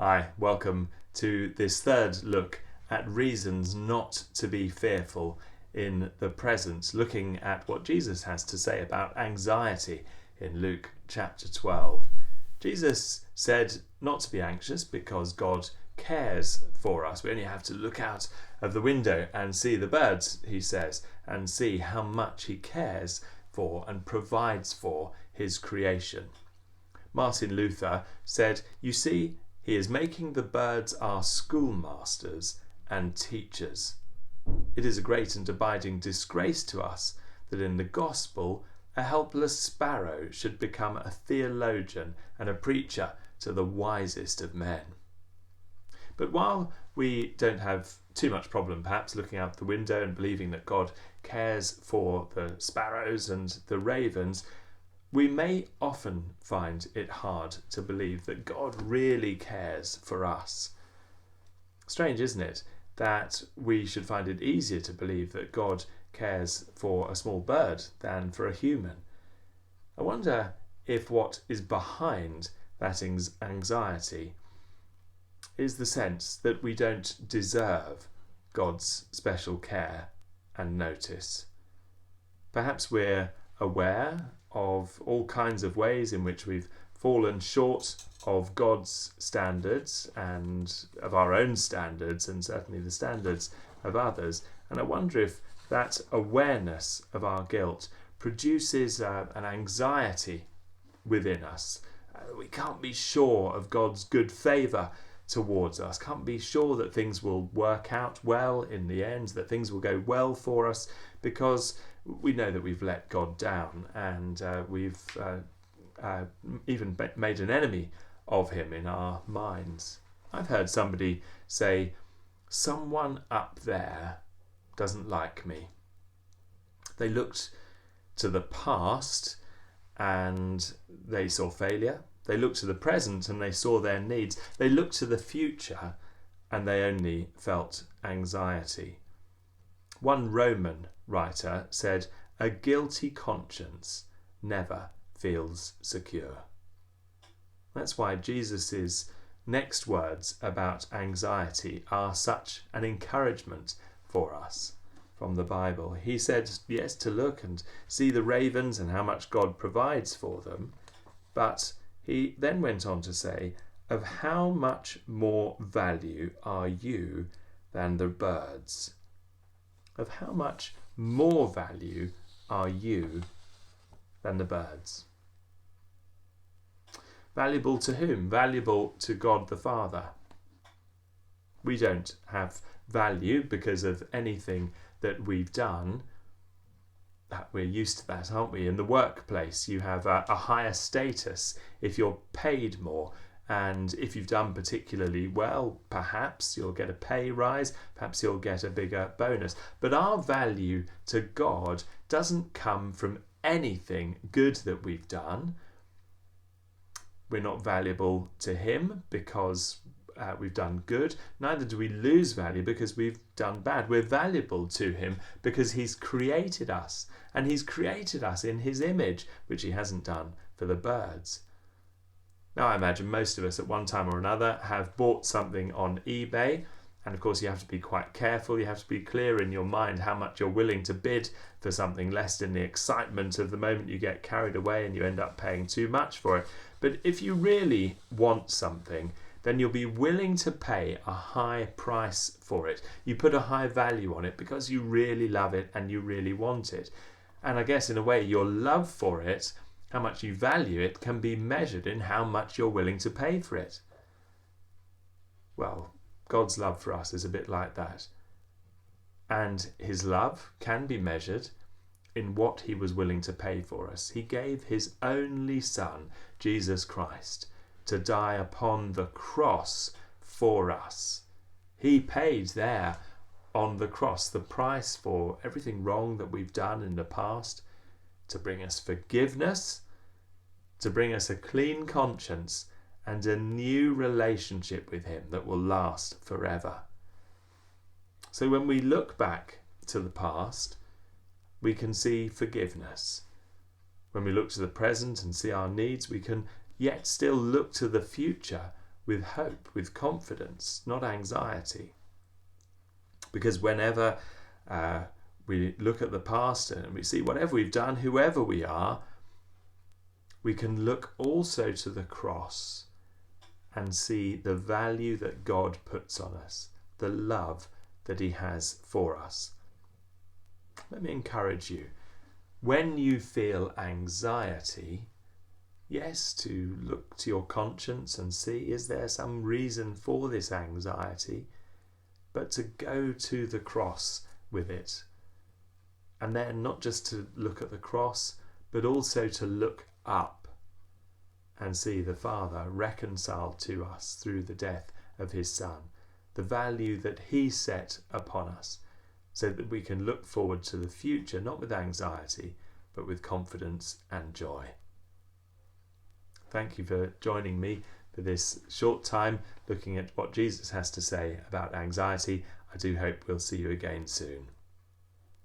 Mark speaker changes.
Speaker 1: Hi, welcome to this third look at reasons not to be fearful in the present, looking at what Jesus has to say about anxiety in Luke chapter 12. Jesus said not to be anxious because God cares for us. We only have to look out of the window and see the birds, he says, and see how much he cares for and provides for his creation. Martin Luther said, "You see, he is making the birds our schoolmasters and teachers." It is a great and abiding disgrace to us that in the gospel a helpless sparrow should become a theologian and a preacher to the wisest of men. But while we don't have too much problem perhaps looking out the window and believing that God cares for the sparrows and the ravens, we may often find it hard to believe that God really cares for us. Strange, isn't it, that we should find it easier to believe that God cares for a small bird than for a human? I wonder if what is behind that anxiety is the sense that we don't deserve God's special care and notice. Perhaps we're aware of all kinds of ways in which we've fallen short of God's standards and of our own standards and certainly the standards of others. And I wonder if that awareness of our guilt produces an anxiety within us. We can't be sure of God's good favour towards us, can't be sure that things will work out well in the end, that things will go well for us, because we know that we've let God down and we've even made an enemy of him in our minds. I've heard somebody say, "Someone up there doesn't like me." They looked to the past and they saw failure. They looked to the present and they saw their needs. They looked to the future and they only felt anxiety. One Roman writer said, "A guilty conscience never feels secure." That's why Jesus' next words about anxiety are such an encouragement for us from the Bible. He said, yes, to look and see the ravens and how much God provides for them, but he then went on to say, "Of how much more value are you than the birds?" Of how much more value are you than the birds? Valuable to whom? Valuable to God the Father. We don't have value because of anything that we've done. We're used to that, aren't we? In the workplace, you have a higher status if you're paid more. And if you've done particularly well, perhaps you'll get a pay rise, perhaps you'll get a bigger bonus. But our value to God doesn't come from anything good that we've done. We're not valuable to him because we've done good. Neither do we lose value because we've done bad. We're valuable to him because he's created us. And he's created us in his image, which he hasn't done for the birds. Now, I imagine most of us at one time or another have bought something on eBay, and of course you have to be quite careful. You have to be clear in your mind how much you're willing to bid for something, lest in the excitement of the moment you get carried away and you end up paying too much for it. But if you really want something, then you'll be willing to pay a high price for it. You put a high value on it because you really love it and you really want it. And I guess in a way your love for it, how much you value it, can be measured in how much you're willing to pay for it. Well, God's love for us is a bit like that. And his love can be measured in what he was willing to pay for us. He gave his only Son, Jesus Christ, to die upon the cross for us. He paid there on the cross the price for everything wrong that we've done in the past, to bring us forgiveness, to bring us a clean conscience and a new relationship with him that will last forever. So when we look back to the past, we can see forgiveness. When we look to the present and see our needs, we can yet still look to the future with hope, with confidence, not anxiety. Because whenever we look at the past and we see whatever we've done, whoever we are, we can look also to the cross and see the value that God puts on us, the love that he has for us. Let me encourage you, when you feel anxiety, yes, to look to your conscience and see, is there some reason for this anxiety? But to go to the cross with it. And then not just to look at the cross, but also to look up and see the Father reconciled to us through the death of his Son, the value that he set upon us, so that we can look forward to the future, not with anxiety, but with confidence and joy. Thank you for joining me for this short time looking at what Jesus has to say about anxiety. I do hope we'll see you again soon.